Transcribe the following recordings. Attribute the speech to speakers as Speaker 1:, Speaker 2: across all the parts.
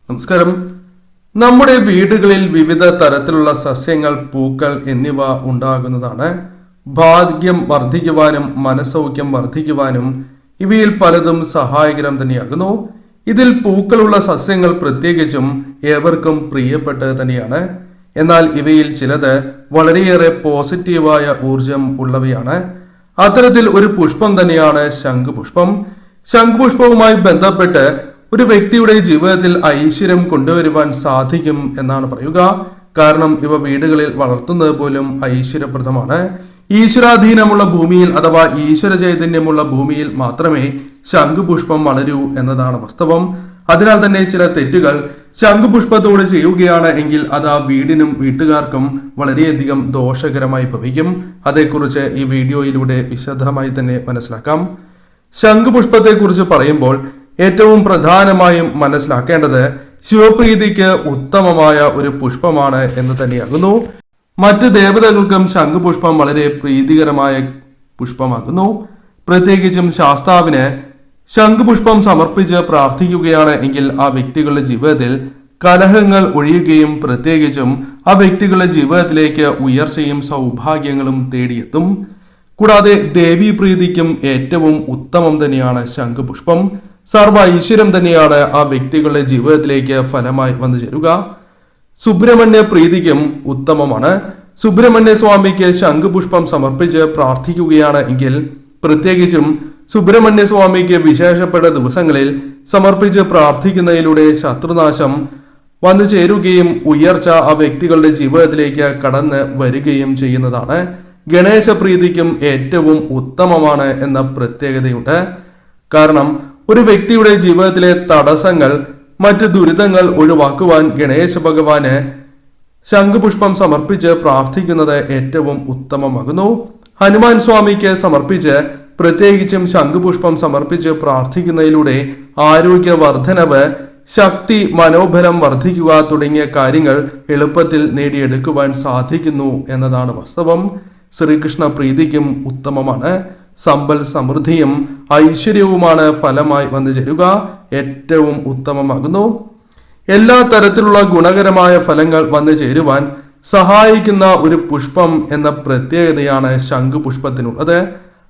Speaker 1: നമസ്കാരം. നമ്മുടെ വീടുകളിൽ വിവിധ തരത്തിലുള്ള സസ്യങ്ങൾ, പൂക്കൾ എന്നിവ ഉണ്ടാകുന്നതാണ്. ഭാഗ്യം വർദ്ധിക്കുവാനും മനസ്സൗഖ്യം വർദ്ധിക്കുവാനും ഇവയിൽ പലതും സഹായകരം തന്നെയാകുന്നു. ഇതിൽ പൂക്കളുള്ള സസ്യങ്ങൾ പ്രത്യേകിച്ചും ഏവർക്കും പ്രിയപ്പെട്ടത് തന്നെയാണ്. എന്നാൽ ഇവയിൽ ചിലത് വളരെയേറെ പോസിറ്റീവായ ഊർജം ഉള്ളവയാണ്. അത്തരത്തിൽ ഒരു പുഷ്പം തന്നെയാണ് ശംഖുപുഷ്പം. ശംഖുപുഷ്പവുമായി ബന്ധപ്പെട്ട് ഒരു വ്യക്തിയുടെ ജീവിതത്തിൽ ഐശ്വര്യം കൊണ്ടുവരുവാൻ സാധിക്കും എന്നാണ് പറയുക. കാരണം ഇവ വീടുകളിൽ വളർത്തുന്നത് പോലും ഐശ്വര്യപ്രദമാണ്. ഈശ്വരാധീനമുള്ള ഭൂമിയിൽ അഥവാ ഈശ്വര ചൈതന്യമുള്ള ഭൂമിയിൽ മാത്രമേ ശംഖുപുഷ്പം വളരൂ എന്നതാണ് വാസ്തവം. അതിനാൽ തന്നെ ചില തെറ്റുകൾ ശംഖുപുഷ്പത്തോട് ചെയ്യുകയാണ് എങ്കിൽ അത് ആ വീടിനും വീട്ടുകാർക്കും വളരെയധികം ദോഷകരമായി ഭവിക്കും. അതേക്കുറിച്ച് ഈ വീഡിയോയിലൂടെ വിശദമായി തന്നെ മനസ്സിലാക്കാം. ശംഖുപുഷ്പത്തെ കുറിച്ച് പറയുമ്പോൾ ഏറ്റവും പ്രധാനമായും മനസ്സിലാക്കേണ്ടത് ശിവപ്രീതിക്ക് ഉത്തമമായ ഒരു പുഷ്പമാണ് എന്ന് തന്നെയാകുന്നു. മറ്റ് ദേവതകൾക്കും ശംഖുപുഷ്പം വളരെ പ്രീതികരമായ പുഷ്പമാകുന്നു. പ്രത്യേകിച്ചും ശാസ്താവിന് ശംഖുപുഷ്പം സമർപ്പിച്ച് പ്രാർത്ഥിക്കുകയാണ് എങ്കിൽ ആ വ്യക്തികളുടെ ജീവിതത്തിൽ കലഹങ്ങൾ ഒഴിയുകയും പ്രത്യേകിച്ചും ആ വ്യക്തികളുടെ ജീവിതത്തിലേക്ക് ഉയർച്ചയും സൗഭാഗ്യങ്ങളും തേടിയെത്തും. കൂടാതെ ദേവീപ്രീതിക്കും ഏറ്റവും ഉത്തമം തന്നെയാണ് ശംഖുപുഷ്പം. സർവ ഐശ്വര്യം തന്നെയാണ് ആ വ്യക്തികളുടെ ജീവിതത്തിലേക്ക് ഫലമായി വന്നു ചേരുക. സുബ്രഹ്മണ്യ പ്രീതിക്കും ഉത്തമമാണ്. സുബ്രഹ്മണ്യ സ്വാമിക്ക് ശംഖുപുഷ്പം സമർപ്പിച്ച് പ്രാർത്ഥിക്കുകയാണ് എങ്കിൽ പ്രത്യേകിച്ചും സുബ്രഹ്മണ്യ സ്വാമിക്ക് വിശേഷപ്പെട്ട ദിവസങ്ങളിൽ സമർപ്പിച്ച് പ്രാർത്ഥിക്കുന്നതിലൂടെ ശത്രുനാശം വന്നു ചേരുകയും ഉയർച്ച ആ വ്യക്തികളുടെ ജീവിതത്തിലേക്ക് കടന്ന് വരികയും ചെയ്യുന്നതാണ്. ഗണേശ പ്രീതിക്കും ഏറ്റവും ഉത്തമമാണ് എന്ന പ്രത്യേകതയുണ്ട്. കാരണം ഒരു വ്യക്തിയുടെ ജീവിതത്തിലെ തടസ്സങ്ങൾ, മറ്റ് ദുരിതങ്ങൾ ഒഴിവാക്കുവാൻ ഗണേശ ഭഗവാന് ശംഖുപുഷ്പം സമർപ്പിച്ച് പ്രാർത്ഥിക്കുന്നത് ഏറ്റവും ഉത്തമമാകുന്നു. ഹനുമാൻ സ്വാമിക്ക് സമർപ്പിച്ച് പ്രത്യേകിച്ചും ശംഖുപുഷ്പം സമർപ്പിച്ച് പ്രാർത്ഥിക്കുന്നതിലൂടെ ആരോഗ്യ വർധനവ്, ശക്തി, മനോബലം വർദ്ധിക്കുക തുടങ്ങിയ കാര്യങ്ങൾ എളുപ്പത്തിൽ നേടിയെടുക്കുവാൻ സാധിക്കുന്നു എന്നതാണ് വാസ്തവം. ശ്രീകൃഷ്ണ പ്രീതിക്കും ഉത്തമമാണ്. സമ്പൽ സമൃദ്ധിയും ഐശ്വര്യവുമാണ് ഫലമായി വന്നു ചേരുക. ഏറ്റവും ഉത്തമമാകുന്നു. എല്ലാ തരത്തിലുള്ള ഗുണകരമായ ഫലങ്ങൾ വന്നു ചേരുവാൻ സഹായിക്കുന്ന ഒരു പുഷ്പം എന്ന പ്രത്യേകതയാണ് ശംഖുപുഷ്പത്തിനുള്ളത്.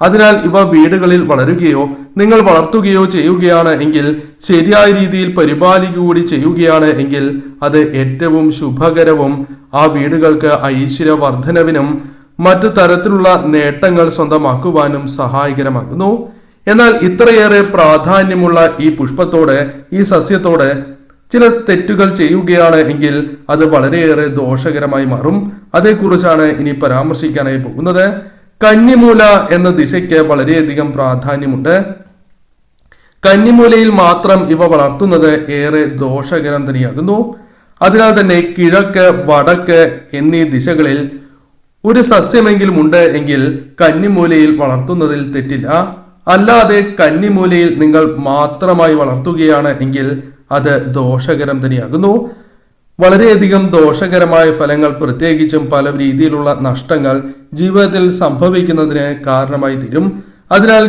Speaker 1: അതിനാൽ ഇവ വീടുകളിൽ വളരുകയോ നിങ്ങൾ വളർത്തുകയോ ചെയ്യുകയാണ് എങ്കിൽ, ശരിയായ രീതിയിൽ പരിപാലിക്കുക കൂടി ചെയ്യുകയാണ് എങ്കിൽ അത് ഏറ്റവും ശുഭകരവും ആ വീടുകൾക്ക് ഐശ്വര്യവർദ്ധനവിനും മറ്റു തരത്തിലുള്ള നേട്ടങ്ങൾ സ്വന്തമാക്കുവാനും സഹായകരമാകുന്നു. എന്നാൽ ഇത്രയേറെ പ്രാധാന്യമുള്ള ഈ പുഷ്പത്തോട്, ഈ സസ്യത്തോട് ചില തെറ്റുകൾ ചെയ്യുകയാണ് എങ്കിൽ അത് വളരെയേറെ ദോഷകരമായി മാറും. അതേക്കുറിച്ചാണ് ഇനി പരാമർശിക്കാനായി പോകുന്നത്. കന്നിമൂല എന്ന ദിശയ്ക്ക് വളരെയധികം പ്രാധാന്യമുണ്ട്. കന്നിമൂലയിൽ മാത്രം ഇവ വളർത്തുന്നത് ഏറെ ദോഷകരം തന്നെയാകുന്നു. അതിനാൽ തന്നെ കിഴക്ക്, വടക്ക് എന്നീ ദിശകളിൽ ഒരു സസ്യമെങ്കിലും ഉണ്ട് എങ്കിൽ കന്നിമൂലയിൽ വളർത്തുന്നതിൽ തെറ്റില്ല. അല്ലാതെ കന്നിമൂലയിൽ നിങ്ങൾ മാത്രമായി വളർത്തുകയാണ് എങ്കിൽ അത് ദോഷകരം തന്നെയാകുന്നു. വളരെയധികം ദോഷകരമായ ഫലങ്ങൾ, പ്രത്യേകിച്ചും പല രീതിയിലുള്ള നഷ്ടങ്ങൾ ജീവിതത്തിൽ സംഭവിക്കുന്നതിന് കാരണമായി തീരും. അതിനാൽ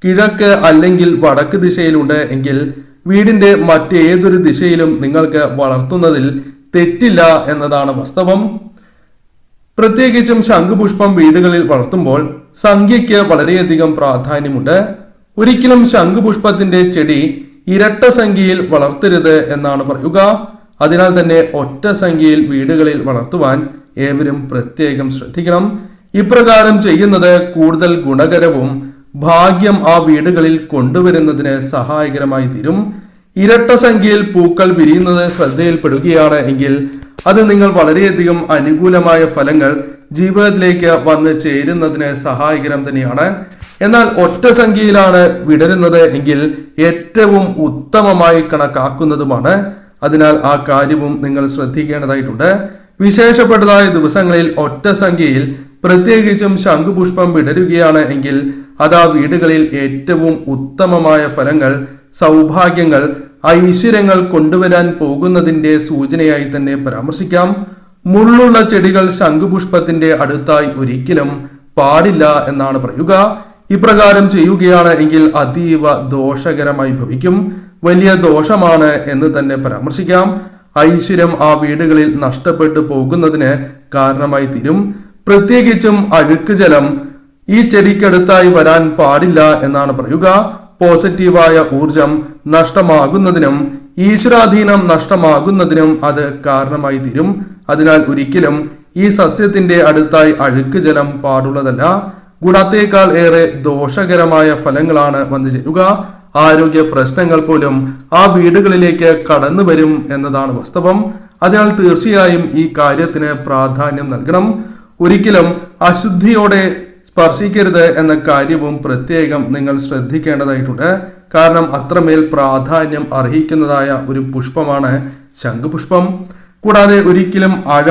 Speaker 1: കിഴക്ക് അല്ലെങ്കിൽ വടക്ക് ദിശയിലുണ്ട് എങ്കിൽ വീടിന്റെ മറ്റേതൊരു ദിശയിലും നിങ്ങൾക്ക് വളർത്തുന്നതിൽ തെറ്റില്ല എന്നതാണ് വാസ്തവം. പ്രത്യേകിച്ചും ശംഖുപുഷ്പം വീടുകളിൽ വളർത്തുമ്പോൾ സംഖ്യയ്ക്ക് വളരെയധികം പ്രാധാന്യമുണ്ട്. ഒരിക്കലും ശംഖുപുഷ്പത്തിന്റെ ചെടി ഇരട്ട സംഖ്യയിൽ വളർത്തരുത് എന്നാണ് പറയുക. അതിനാൽ തന്നെ ഒറ്റ സംഖ്യയിൽ വീടുകളിൽ വളർത്തുവാൻ ഏവരും പ്രത്യേകം ശ്രദ്ധിക്കണം. ഇപ്രകാരം ചെയ്യുന്നത് കൂടുതൽ ഗുണകരവും ഭാഗ്യം ആ വീടുകളിൽ കൊണ്ടുവരുന്നതിന് സഹായകരമായി തീരും. ഇരട്ട സംഖ്യയിൽ പൂക്കൾ വിരിയുന്നത് ശ്രദ്ധയിൽപ്പെടുകയാണ് എങ്കിൽ അത് നിങ്ങൾ വളരെയധികം അനുകൂലമായ ഫലങ്ങൾ ജീവിതത്തിലേക്ക് വന്ന് ചേരുന്നതിന് സഹായകരം തന്നെയാണ്. എന്നാൽ ഒറ്റ സംഖ്യയിലാണ് വിടരുന്നത് എങ്കിൽ ഏറ്റവും ഉത്തമമായി കണക്കാക്കുന്നതുമാണ്. അതിനാൽ ആ കാര്യവും നിങ്ങൾ ശ്രദ്ധിക്കേണ്ടതായിട്ടുണ്ട്. വിശേഷപ്പെട്ടതായ ദിവസങ്ങളിൽ ഒറ്റ സംഖ്യയിൽ പ്രത്യേകിച്ചും ശംഖുപുഷ്പം വിടരുകയാണ് എങ്കിൽ അത് ആ വീടുകളിൽ ഏറ്റവും ഉത്തമമായ ഫലങ്ങൾ, സൗഭാഗ്യങ്ങൾ, ഐശ്വര്യങ്ങൾ കൊണ്ടുവരാൻ പോകുന്നതിന്റെ സൂചനയായി തന്നെ പരാമർശിക്കാം. മുള്ളുള്ള ചെടികൾ ശംഖുപുഷ്പത്തിന്റെ അടുത്തായി ഒരിക്കലും പാടില്ല എന്നാണ് പറയുക. ഇപ്രകാരം ചെയ്യുകയാണ് എങ്കിൽ അതീവ ദോഷകരമായി ഭവിക്കും. വലിയ ദോഷമാണ് എന്ന് തന്നെ പരാമർശിക്കാം. ഐശ്വര്യം ആ വീടുകളിൽ നഷ്ടപ്പെട്ടു പോകുന്നതിന് കാരണമായി തീരും. പ്രത്യേകിച്ചും അഴുക്ക് ജലം ഈ ചെടിക്കടുത്തായി വരാൻ പാടില്ല എന്നാണ് പറയുക. പോസിറ്റീവായ ഊർജം നഷ്ടമാകുന്നതിനും ഈശ്വരാധീനം നഷ്ടമാകുന്നതിനും അത് കാരണമായി തീരും. അതിനാൽ ഒരിക്കലും ഈ സസ്യത്തിന്റെ അടുത്തായി അഴുക്ക് ജലം പാടുള്ളതല്ല. ഗുണത്തേക്കാൾ ഏറെ ദോഷകരമായ ഫലങ്ങളാണ് വന്നു ചേരുക. ആരോഗ്യ പ്രശ്നങ്ങൾ പോലും ആ വീടുകളിലേക്ക് കടന്നു വരും എന്നതാണ് വാസ്തവം. അതിനാൽ തീർച്ചയായും ഈ കാര്യത്തിന് പ്രാധാന്യം നൽകണം. ഒരിക്കലും അശുദ്ധിയോടെ സ്പർശിക്കരുത് എന്ന കാര്യവും പ്രത്യേകം നിങ്ങൾ ശ്രദ്ധിക്കേണ്ടതായിട്ടുണ്ട്. കാരണം അത്രമേൽ പ്രാധാന്യം അർഹിക്കുന്നതായ ഒരു പുഷ്പമാണ് ശംഖുപുഷ്പം. കൂടാതെ ഒരിക്കലും അഴ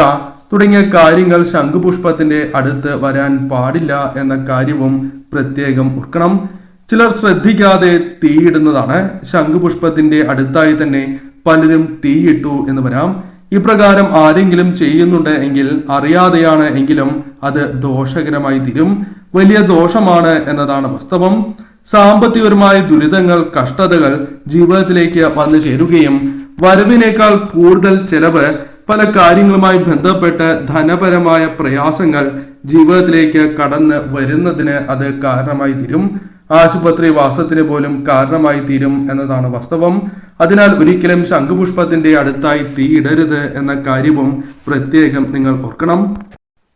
Speaker 1: തുടങ്ങിയ കാര്യങ്ങൾ ശംഖുപുഷ്പത്തിന്റെ അടുത്ത് വരാൻ പാടില്ല എന്ന കാര്യവും പ്രത്യേകം ഓർക്കണം. ചിലർ ശ്രദ്ധിക്കാതെ തീയിടുന്നതാണ്. ശംഖുപുഷ്പത്തിന്റെ അടുത്തായി തന്നെ പലരും തീയിട്ടു എന്ന് വരാം. ഇപ്രകാരം ആരെങ്കിലും ചെയ്യുന്നുണ്ട് എങ്കിൽ അറിയാതെയാണ് എങ്കിലും അത് ദോഷകരമായി തീരും. വലിയ ദോഷമാണ് എന്നതാണ് വാസ്തവം. സാമ്പത്തികപരമായ ദുരിതങ്ങൾ, കഷ്ടതകൾ ജീവിതത്തിലേക്ക് വന്നു ചേരുകയും വരവിനേക്കാൾ കൂടുതൽ ചെലവ് പല കാര്യങ്ങളുമായി ബന്ധപ്പെട്ട് ധനപരമായ പ്രയാസങ്ങൾ ജീവിതത്തിലേക്ക് കടന്ന് വരുന്നതിന് അത് കാരണമായി തീരും. ആശുപത്രി വാസത്തിന് പോലും കാരണമായി തീരും എന്നതാണ് വാസ്തവം. അതിനാൽ ഒരിക്കലും ശംഖുപുഷ്പത്തിന്റെ അടുത്തായി തീയിടരുത് എന്ന കാര്യവും പ്രത്യേകം നിങ്ങൾ ഓർക്കണം.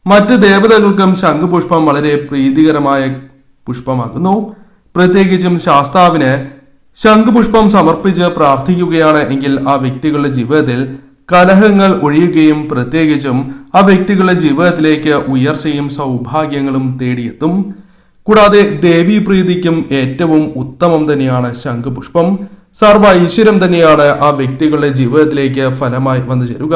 Speaker 1: മറ്റ് ദേവതകൾക്കും ശംഖുപുഷ്പം വളരെ പ്രീതികരമായ പുഷ്പമാകുന്നു. പ്രത്യേകിച്ചും ശാസ്താവിന് ശംഖുപുഷ്പം സമർപ്പിച്ച് പ്രാർത്ഥിക്കുകയാണ് എങ്കിൽ ആ വ്യക്തികളുടെ ജീവിതത്തിൽ കലഹങ്ങൾ ഒഴിയുകയും പ്രത്യേകിച്ചും ആ വ്യക്തികളുടെ ജീവിതത്തിലേക്ക് ഉയർച്ചയും സൗഭാഗ്യങ്ങളും തേടിയെത്തും. കൂടാതെ ദേവീപ്രീതിക്കും ഏറ്റവും ഉത്തമം തന്നെയാണ് ശംഖുപുഷ്പം. സർവ ഐശ്വര്യം തന്നെയാണ് ആ വ്യക്തികളുടെ ജീവിതത്തിലേക്ക് ഫലമായി വന്നു ചേരുക.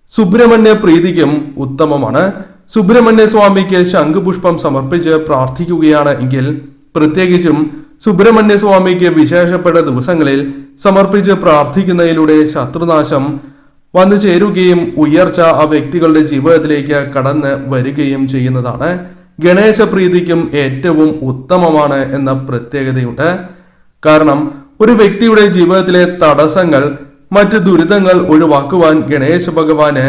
Speaker 1: സുബ്രഹ്മണ്യ പ്രീതിക്കും ഉത്തമമാണ്. സുബ്രഹ്മണ്യ സ്വാമിക്ക് ശംഖുപുഷ്പം സമർപ്പിച്ച് പ്രാർത്ഥിക്കുകയാണ് എങ്കിൽ പ്രത്യേകിച്ചും സുബ്രഹ്മണ്യ സ്വാമിക്ക് വിശേഷപ്പെട്ട ദിവസങ്ങളിൽ സമർപ്പിച്ച് പ്രാർത്ഥിക്കുന്നതിലൂടെ ശത്രുനാശം വന്നു ചേരുകയും ഉയർച്ച ആ വ്യക്തികളുടെ ജീവിതത്തിലേക്ക് കടന്ന് വരികയും ചെയ്യുന്നതാണ്. ഗണേശ പ്രീതിക്കും ഏറ്റവും ഉത്തമമാണ് എന്ന പ്രത്യേകതയുണ്ട്. കാരണം ഒരു വ്യക്തിയുടെ ജീവിതത്തിലെ തടസ്സങ്ങൾ, മറ്റ് ദുരിതങ്ങൾ ഒഴിവാക്കുവാൻ ഗണേശ ഭഗവാന്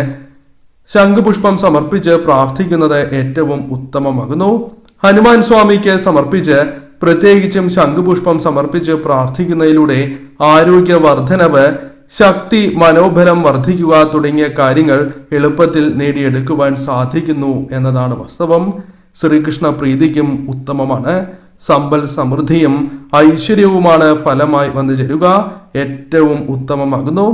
Speaker 1: ശംഖുപുഷ്പം സമർപ്പിച്ച് പ്രാർത്ഥിക്കുന്നത് ഏറ്റവും ഉത്തമമാകുന്നു. ഹനുമാൻ സ്വാമിക്ക് സമർപ്പിച്ച് പ്രത്യേകിച്ചും ശംഖുപുഷ്പം സമർപ്പിച്ച് പ്രാർത്ഥിക്കുന്നതിലൂടെ ആരോഗ്യ വർധനവ്, ശക്തി, മനോബലം വർദ്ധിക്കുക തുടങ്ങിയ കാര്യങ്ങൾ എളുപ്പത്തിൽ നേടിയെടുക്കുവാൻ സാധിക്കുന്നു എന്നതാണ് വാസ്തവം. ശ്രീകൃഷ്ണ പ്രീതിക്കും ഉത്തമമാണ്. സമ്പൽ സമൃദ്ധിയും ഐശ്വര്യവുമാണ് ഫലമായി വന്നു ചേരുക. ഏറ്റവും ഉത്തമമാകുന്നു.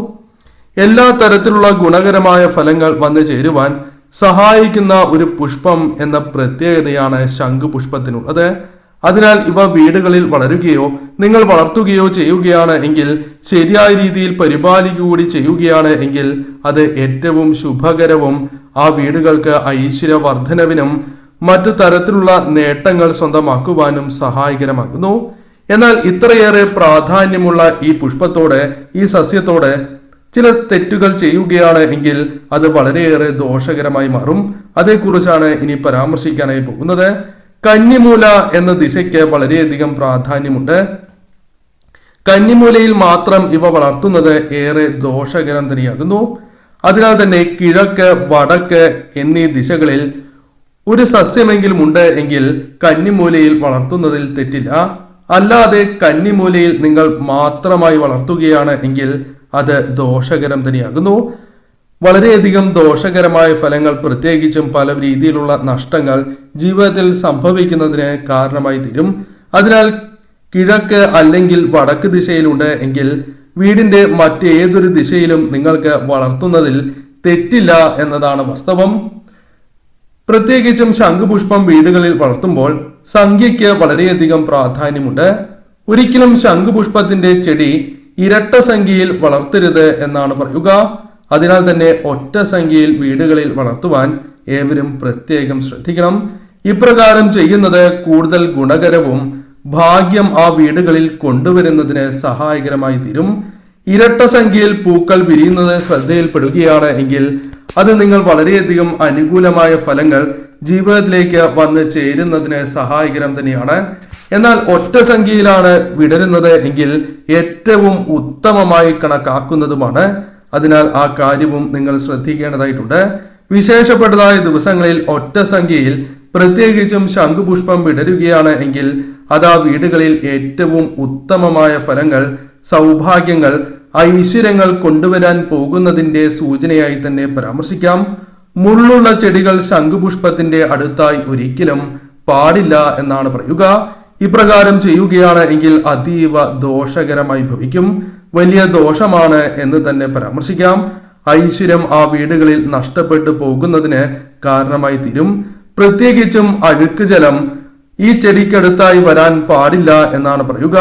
Speaker 1: എല്ലാ തരത്തിലുള്ള ഗുണകരമായ ഫലങ്ങൾ വന്നു ചേരുവാൻ സഹായിക്കുന്ന ഒരു പുഷ്പം എന്ന പ്രത്യേകതയാണ് ശംഖുപുഷ്പത്തിനുള്ളത്. അതിനാൽ ഇവ വീടുകളിൽ വളരുകയോ നിങ്ങൾ വളർത്തുകയോ ചെയ്യുകയാണ് എങ്കിൽ, ശരിയായ രീതിയിൽ പരിപാലിക്കുകകൂടി ചെയ്യുകയാണ് എങ്കിൽ അത് ഏറ്റവും ശുഭകരവും ആ വീടുകൾക്ക് ഐശ്വര്യവർദ്ധനവിനും മറ്റു തരത്തിലുള്ള നേട്ടങ്ങൾ സ്വന്തമാക്കുവാനും സഹായകരമാകുന്നു. എന്നാൽ ഇത്രയേറെ പ്രാധാന്യമുള്ള ഈ പുഷ്പത്തോട്, ഈ സസ്യത്തോട് ചില തെറ്റുകൾ ചെയ്യുകയാണ് എങ്കിൽ അത് വളരെയേറെ ദോഷകരമായി മാറും. അതേക്കുറിച്ചാണ് ഇനി പരാമർശിക്കാനായി പോകുന്നത്. കന്നിമൂല എന്ന ദിശയ്ക്ക് വളരെയധികം പ്രാധാന്യമുണ്ട്. കന്നിമൂലയിൽ മാത്രം ഇവ വളർത്തുന്നത് ഏറെ ദോഷകരം തന്നെയാകുന്നു. അതിനാൽ തന്നെ കിഴക്ക്, വടക്ക് എന്നീ ദിശകളിൽ ഒരു സസ്യമെങ്കിലും ഉണ്ട് എങ്കിൽ കന്നിമൂലയിൽ വളർത്തുന്നതിൽ തെറ്റില്ല. അല്ലാതെ കന്നിമൂലയിൽ നിങ്ങൾ മാത്രമായി വളർത്തുകയാണ് എങ്കിൽ അത് ദോഷകരം തന്നെയാകുന്നു. വളരെയധികം ദോഷകരമായ ഫലങ്ങൾ, പ്രത്യേകിച്ചും പല രീതിയിലുള്ള നഷ്ടങ്ങൾ ജീവിതത്തിൽ സംഭവിക്കുന്നതിന് കാരണമായി തീരും. അതിനാൽ കിഴക്ക് അല്ലെങ്കിൽ വടക്ക് ദിശയിലുണ്ട് എങ്കിൽ വീടിന്റെ മറ്റേതൊരു ദിശയിലും നിങ്ങൾക്ക് വളർത്തുന്നതിൽ തെറ്റില്ല എന്നതാണ് വാസ്തവം. പ്രത്യേകിച്ചും ശംഖുപുഷ്പം വീടുകളിൽ വളർത്തുമ്പോൾ സംഖ്യയ്ക്ക് വളരെയധികം പ്രാധാന്യമുണ്ട്. ഒരിക്കലും ശംഖുപുഷ്പത്തിന്റെ ചെടി ഇരട്ട സംഖ്യയിൽ വളർത്തരുത് എന്നാണ് പറയുക. അതിനാൽ തന്നെ ഒറ്റ സംഖ്യയിൽ വീടുകളിൽ വളർത്തുവാൻ ഏവരും പ്രത്യേകം ശ്രദ്ധിക്കണം. ഇപ്രകാരം ചെയ്യുന്നത് കൂടുതൽ ഗുണകരവും ഭാഗ്യം ആ വീടുകളിൽ കൊണ്ടുവരുന്നതിന് സഹായകരമായി തീരും. ഇരട്ട സംഖ്യയിൽ പൂക്കൾ വിരിയുന്നത് ശ്രദ്ധയിൽപ്പെടുകയാണ് എങ്കിൽ അത് നിങ്ങൾ വളരെയധികം അനുകൂലമായ ഫലങ്ങൾ ജീവിതത്തിലേക്ക് വന്ന് ചേരുന്നതിന് സഹായകരം തന്നെയാണ്. എന്നാൽ ഒറ്റ സംഖ്യയിലാണ് വിടരുന്നത് എങ്കിൽ ഏറ്റവും ഉത്തമമായി കണക്കാക്കുന്നതുമാണ്. അതിനാൽ ആ കാര്യവും നിങ്ങൾ ശ്രദ്ധിക്കേണ്ടതായിട്ടുണ്ട്. വിശേഷപ്പെട്ടതായ ദിവസങ്ങളിൽ ഒറ്റ സംഖ്യയിൽ പ്രത്യേകിച്ചും ശംഖുപുഷ്പം വിടരുകയാണ് എങ്കിൽ അത് ആ വീടുകളിൽ ഏറ്റവും ഉത്തമമായ ഫലങ്ങൾ, സൗഭാഗ്യങ്ങൾ, ഐശ്വര്യങ്ങൾ കൊണ്ടുവരാൻ പോകുന്നതിന്റെ സൂചനയായി തന്നെ പരാമർശിക്കാം. മുള്ളുള്ള ചെടികൾ ശംഖുപുഷ്പത്തിന്റെ അടുത്തായി ഒരിക്കലും പാടില്ല എന്നാണ് പറയുക. ഇപ്രകാരം ചെയ്യുകയാണ് എങ്കിൽ അതീവ ദോഷകരമായി ഭവിക്കും. വലിയ ദോഷമാണ് എന്ന് തന്നെ പരാമർശിക്കാം. ഐശ്വര്യം ആ വീടുകളിൽ നഷ്ടപ്പെട്ടു പോകുന്നതിന് കാരണമായി തീരും. പ്രത്യേകിച്ചും അഴുക്ക് ജലം ഈ ചെടിക്കടുത്തായി വരാൻ പാടില്ല എന്നാണ് പറയുക.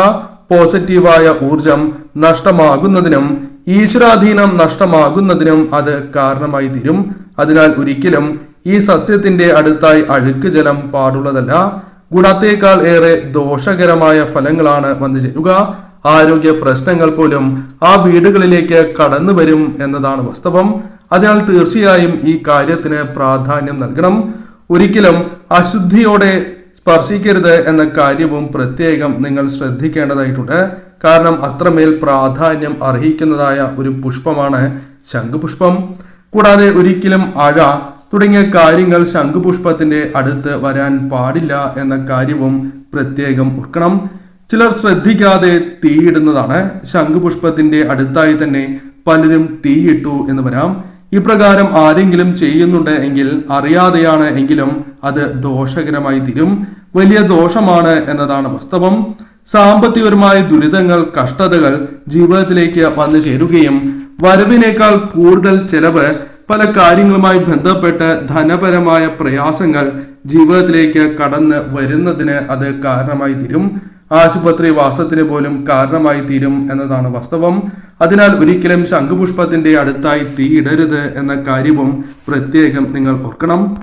Speaker 1: പോസിറ്റീവായ ഊർജം നഷ്ടമാകുന്നതിനും ഈശ്വരാധീനം നഷ്ടമാകുന്നതിനും അത് കാരണമായി തീരും. അതിനാൽ ഒരിക്കലും ഈ സസ്യത്തിന്റെ അടുത്തായി അഴുക്ക് ജലം പാടുള്ളതല്ല. ഗുണത്തേക്കാൾ ഏറെ ദോഷകരമായ ഫലങ്ങളാണ് വന്നു ചേരുക. ആരോഗ്യ പ്രശ്നങ്ങൾ പോലും ആ വീടുകളിലേക്ക് കടന്നു വരും എന്നതാണ് വാസ്തവം. അതിനാൽ തീർച്ചയായും ഈ കാര്യത്തിന് പ്രാധാന്യം നൽകണം. ഒരിക്കലും അശുദ്ധിയോടെ സ്പർശിക്കരുത് എന്ന കാര്യവും പ്രത്യേകം നിങ്ങൾ ശ്രദ്ധിക്കേണ്ടതായിട്ടുണ്ട്. കാരണം അത്രമേൽ പ്രാധാന്യം അർഹിക്കുന്നതായ ഒരു പുഷ്പമാണ് ശംഖുപുഷ്പം. കൂടാതെ ഒരിക്കലും അഴ തുടങ്ങിയ കാര്യങ്ങൾ ശംഖുപുഷ്പത്തിന്റെ അടുത്ത് വരാൻ പാടില്ല എന്ന കാര്യവും പ്രത്യേകം ഓർക്കണം. ചിലർ ശ്രദ്ധിക്കാതെ തീയിടുന്നതാണ്. ശംഖുപുഷ്പത്തിന്റെ അടുത്തായി തന്നെ പലരും തീയിട്ടു എന്ന് വരാം. ഇപ്രകാരം ആരെങ്കിലും ചെയ്യുന്നുണ്ട് എങ്കിൽ അറിയാതെയാണ് എങ്കിലും അത് ദോഷകരമായി തീരും. വലിയ ദോഷമാണ് എന്നതാണ് വാസ്തവം. സാമ്പത്തികപരമായ ദുരിതങ്ങൾ, കഷ്ടതകൾ ജീവിതത്തിലേക്ക് വന്നു ചേരുകയും വരവിനേക്കാൾ കൂടുതൽ ചെലവ്, പല കാര്യങ്ങളുമായി ബന്ധപ്പെട്ട് ധനപരമായ പ്രയാസങ്ങൾ ജീവിതത്തിലേക്ക് കടന്ന് വരുന്നതിന് അത് കാരണമായി തീരും. ആശുപത്രി വാസത്തിന് പോലും കാരണമായി തീരും എന്നതാണ് വാസ്തവം. അതിനാൽ ഒരിക്കലും ശംഖുപുഷ്പത്തിന്റെ അടുത്തായി തീയിടരുത് എന്ന കാര്യവും പ്രത്യേകം നിങ്ങൾ ഓർക്കണം.